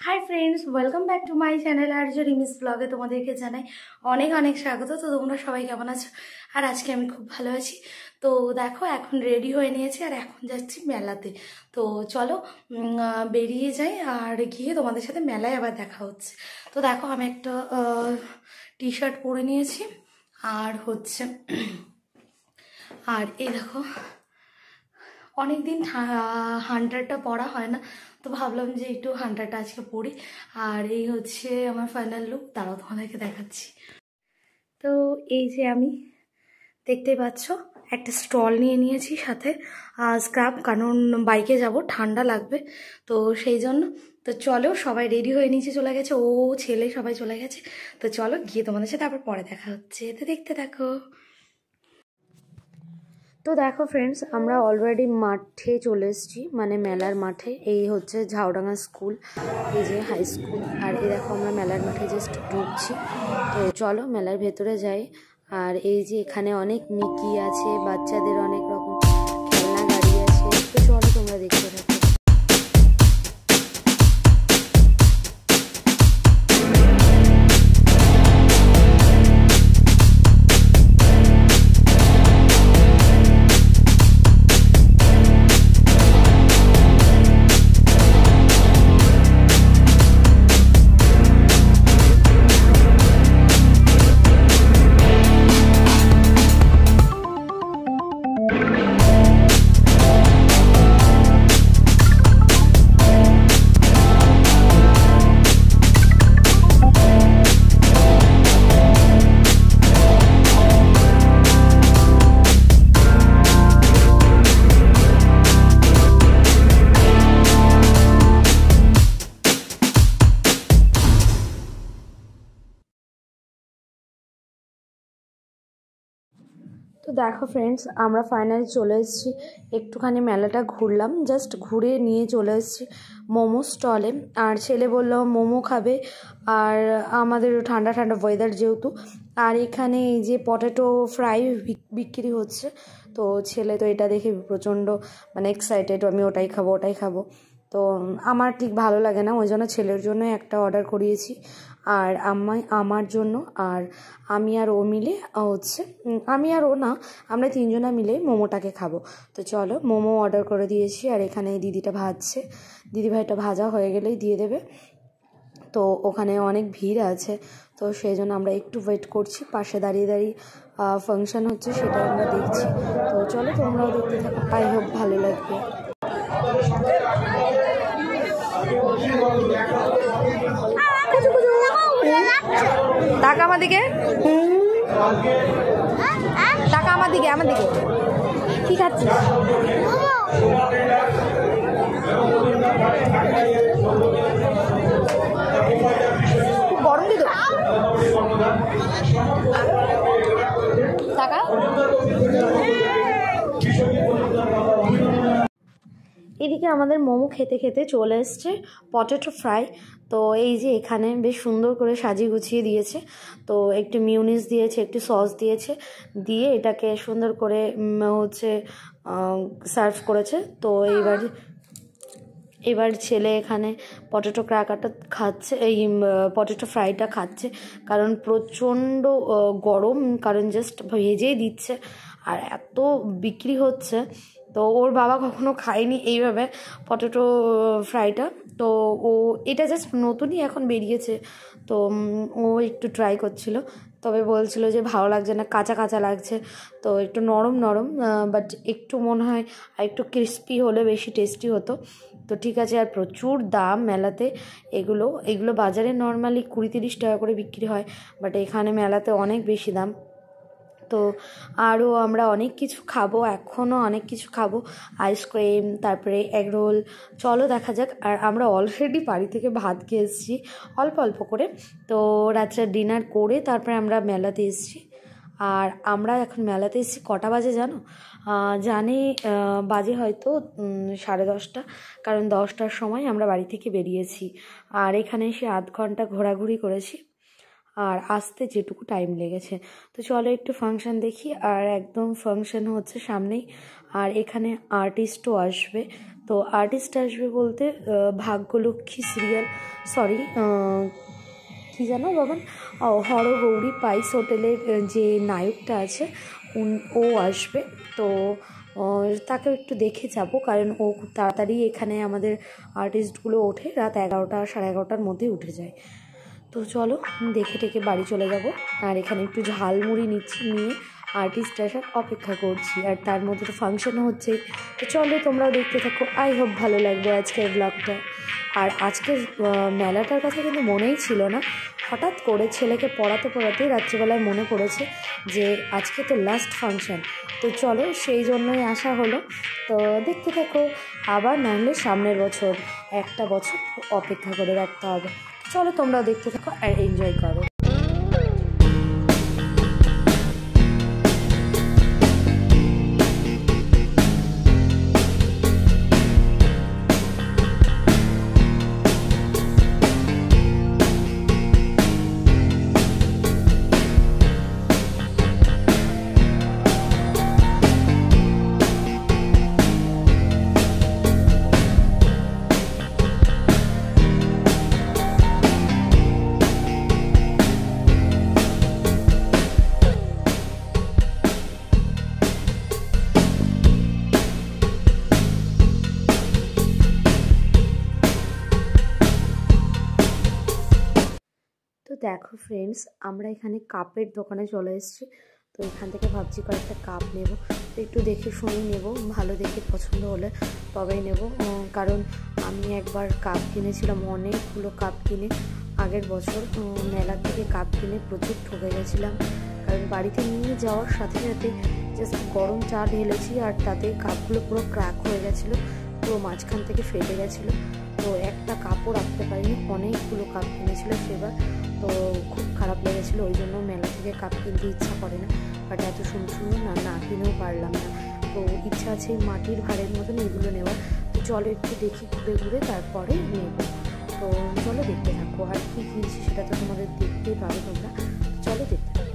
Hi friends welcome back to my channel আর যে রিমিস ব্লগে তোমাদেরকে জানাই অনেক অনেক স্বাগত। তো তোমরা সবাই কেমন আছো? আর আজকে আমি খুব ভালো আছি। তো দেখো এখন রেডি হয়ে নিয়েছি আর এখন যাচ্ছি মেলাতে। তো চলো বেরিয়ে যাই আর গিয়ে তোমাদের সাথে মেলায় আবার দেখা হচ্ছে। তো দেখো আমি একটা টি শার্ট পরে নিয়েছি আর হচ্ছে আর এই দেখো অনেক দিন হান্টারটা পরা হয় না, তো ভাবলাম যে একটু হান্টারটা আজকে পরি। আর এই হচ্ছে আমার ফাইনাল লুক, তারাও তোমাদেরকে দেখাচ্ছি। তো এই যে আমি দেখতে পাচ্ছ একটা স্টল নিয়ে নিয়েছি, সাথে স্ক্রাব, কারণ বাইকে যাব ঠান্ডা লাগবে, তো সেই জন্য। তো চলো সবাই রেডি হয়ে নিচে চলে গেছে, ও ছেলে সবাই চলে গেছে। তো চলো গিয়ে তোমাদের সাথে আবার পরে দেখা হচ্ছে, তো দেখতে থাকো। তো দেখো ফ্রেন্ডস, আমরা অলরেডি মাঠে চলে এসেছি, মানে মেলার মাঠে। এই হচ্ছে ঝাউডাঙ্গা স্কুল, এই যে হাই স্কুল। আর এই দেখো আমরা মেলার মাঠে জাস্ট ঢুকছি। তো চলো মেলার ভেতরে যাই। আর এই যে এখানে অনেক মিকি আছে, বাচ্চাদের অনেক রকম খেলনা গাড়ি আছে। তো চলো তোমরা দেখতে থাকো। তো দেখো ফ্রেন্ডস, আমরা ফাইনালি চলে এসেছি। একটুখানি মেলাটা ঘুরলাম, জাস্ট ঘুরে নিয়ে চলে এসেছি মোমো স্টলে। আর ছেলে বলল মোমো খাবে, আর আমাদের ঠান্ডা ঠান্ডা ওয়েদার যেহেতু। আর এখানে এই যে পটেটো ফ্রাই বিক্রি হচ্ছে। তো ছেলে তো এটা দেখে প্রচণ্ড মানে এক্সাইটেড, আমি ওটাই খাবো ওটাই খাবো। তো আমার ঠিক ভালো লাগে না, ওই জন্য ছেলের জন্য একটা অর্ডার করিয়েছি আর আমার জন্য। আর আমি আর ও মিলে হচ্ছে, আমি আর ও না, আমরা তিনজনা মিলে মোমোটাকে খাবো। তো চলো মোমো অর্ডার করে দিয়েছি। আর এখানে দিদিটা ভাজছে, দিদিভাইটা ভাজা হয়ে গেলেই দিয়ে দেবে। তো ওখানে অনেক ভিড় আছে, তো সেই জন্য আমরা একটু ওয়েট করছি। পাশে দাঁড়িয়ে দাঁড়িয়ে ফাংশন হচ্ছে, সেটা আমরা দেখছি। তো চলো তোমরাও দেখতে থাকো, আই হোপ ভালো লাগবে। টাকা আমার দিকে, টাকা আমার দিকে, আমার দিকে। কি খাচ্ছিস? খুব গরম দিত টাকা। এদিকে আমাদের মোমো খেতে খেতে চলে এসছে পটেটো ফ্রাই। তো এই যে এখানে বেশ সুন্দর করে সাজিয়ে গুছিয়ে দিয়েছে। তো একটু মিউনিস দিয়েছে, একটু সস দিয়েছে, দিয়ে এটাকে সুন্দর করে হচ্ছে সার্ভ করেছে। তো এবার ছেলে এখানে পটেটো ক্র্যাকারটা খাচ্ছে, এই পটেটো ফ্রাইটা খাচ্ছে, কারণ প্রচণ্ড গরম, কারণ জাস্ট ভেজেই দিচ্ছে আর এত বিক্রি হচ্ছে। তো ওর বাবা কখনো খায়নি এইভাবে পটেটো ফ্রাইটা, তো ও এটা জাস্ট নতুনই এখন বেরিয়েছে, তো ও একটু ট্রাই করছিল। তবে বলছিল যে ভালো লাগছে না, কাঁচা কাঁচা লাগছে। তো একটু নরম নরম, বাট একটু মনে হয় আর একটু ক্রিস্পি হলে বেশি টেস্টি হতো। তো ঠিক আছে। আর প্রচুর দাম মেলাতে, এগুলো বাজারে নর্মালি 20-30 টাকা করে বিক্রি হয়, বাট এখানে মেলাতে অনেক বেশি দাম। তো আরও আমরা অনেক কিছু খাবো, এখনও অনেক কিছু খাবো, আইসক্রিম, তারপরে এগরোল। চলো দেখা যাক। আর আমরা অলরেডি বাড়ি থেকে ভাত খেয়ে এসেছি অল্প অল্প করে। তো রাত্রে ডিনার করে তারপরে আমরা মেলাতে এসেছি। আর আমরা এখন মেলাতে এসেছি কটা বাজে জানো? জানি বাজে হয়তো 10:30, কারণ 10টার সময় আমরা বাড়ি থেকে বেরিয়েছি। আর এখানে এসে আধ ঘন্টা ঘোরাঘুরি করেছি আর আসতে যেটুকু টাইম লেগেছে। তো চলো একটু ফাংশন দেখি। আর একদম ফাংশন হচ্ছে সামনেই, আর এখানে আর্টিস্টও আসবে। তো আর্টিস্ট আসবে বলতে ভাগ্যলক্ষ্মী সিরিয়াল, সরি কী জানো বাবান, হরগৌরী পাইস হোটেলের যে নায়কটা আছে ও আসবে। তো তাকেও একটু দেখে যাব, কারণ ও খুব তাড়াতাড়ি এখানে আমাদের আর্টিস্টগুলো ওঠে, রাত 11টা 11:30টার মধ্যে উঠে যায়। তো চলো দেখে টেকে বাড়ি চলে যাব। আর এখানে একটু ঝালমুড়ি নিয়ে আর্টিস্ট আসার অপেক্ষা করছি, আর তার মধ্যে তো ফাংশনও হচ্ছে। তো চলো তোমরাও দেখতে থাকো, আই হোপ ভালো লাগবে আজকের ব্লগটা। আর আজকের মেলাটার কথা কিন্তু মনেই ছিল না, হঠাৎ করে ছেলেকে পড়াতেই রাত্রিবেলায় মনে পড়েছে যে আজকে তো লাস্ট ফাংশন। তো চলো সেই জন্যই আসা হলো। তো দেখতে থাকো, আবার নাহলে সামনের বছর, একটা বছর অপেক্ষা করে রাখতে হবে। চলো তোমরাও দেখতে থাকো আর এনজয় করো। তো দেখো ফ্রেন্ডস, আমরা এখানে কাপের দোকানে চলে এসেছি। তো এখান থেকে ভাবছি কয়েকটা কাপ নেব, তো একটু দেখে শুনেই নেব, ভালো দেখে পছন্দ হলে তবেই নেব। কারণ আমি একবার কাপ কিনেছিলাম, অনেকগুলো কাপ কিনে আগের বছর মেলা থেকে কাপ কিনে প্রচুর ঠকে গেছিলাম। কারণ বাড়িতে নিয়ে যাওয়ার সাথে সাথে জাস্ট গরম চা ঢেলেছি, আর তাতে কাপগুলো পুরো ক্র্যাক হয়ে গেছিলো, পুরো মাঝখান থেকে ফেটে গেছিলো। তো একটা কাপও রাখতে পারিনি, অনেকগুলো কাপ কিনেছিল সেবার। তো খুব খারাপ লেগেছিলো, ওই জন্য মেলা থেকে কাপ কিনতে ইচ্ছা করে না। বাট এত সুন্দর না কিনেও পারলাম না। তো ইচ্ছা আছে এই মাটির ভাঁড়ের মতন এগুলো নেওয়ার। তো চলো একটু দেখি ঘুরে তারপরে নেব। তো চলো দেখতে থাকো, আর কী কিনছি সেটা তো তোমাদের দেখতেই পাবে তোমরা। চলো দেখতে থাকো।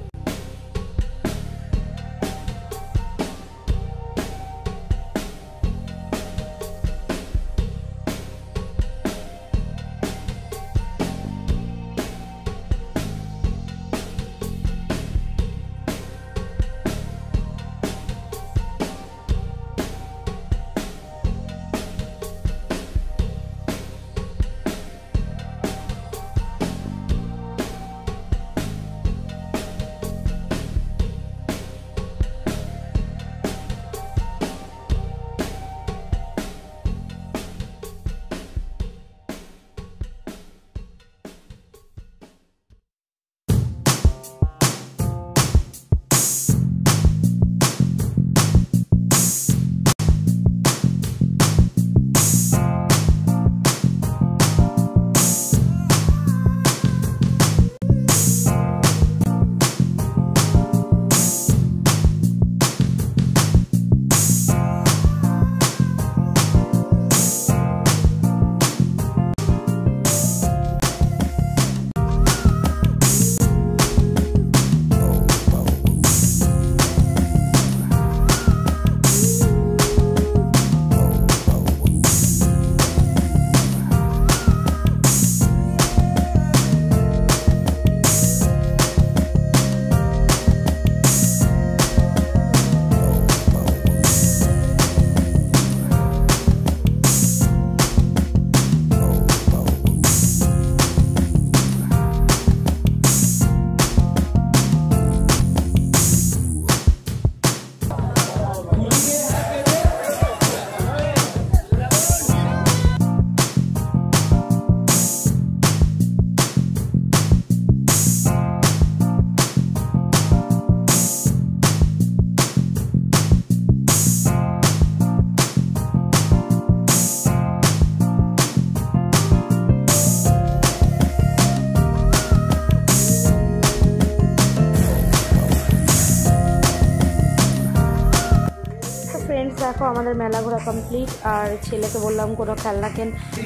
দেখো আমাদের মেলা ঘোরা কমপ্লিট। আর ছেলেকে বললাম কোনো খেলনা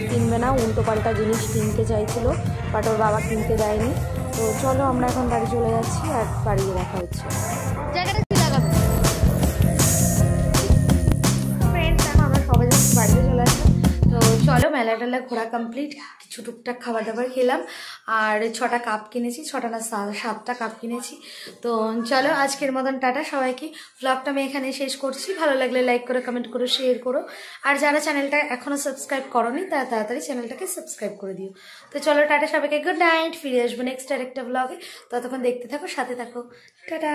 কিনবে না, উল্টো পাল্টা জিনিস কিনতে চাইছিল, বাট ওর বাবা কিনতে দেয়নি। তো চলো আমরা এখন বাড়ি চলে যাচ্ছি, আর বাড়ি দেখা হচ্ছে। ফ্রেন্ডস, এখন আমরা সবাই বাড়িতে চলে আসছি। মেলা টেলা ঘোরা কমপ্লিট, কিছু টুকটাক খাবার দাবার খেলাম, আর 6টা কাপ কিনেছি, 6টা না 7টা কাপ কিনেছি। তো চলো আজকের মতন টাটা সবাইকে। ব্লগটা আমি এখানে শেষ করছি। ভালো লাগলে লাইক করো, কমেন্ট করো, শেয়ার করো, আর যারা চ্যানেলটা এখনও সাবস্ক্রাইব করোনি তারা তাড়াতাড়ি চ্যানেলটাকে সাবস্ক্রাইব করে দিও। তো চলো টাটা সবাইকে, গুড নাইট। ফিরে আসবো নেক্সট আরেকটা ব্লগে, ততক্ষণ দেখতে থাকো, সাথে থাকো, টাটা।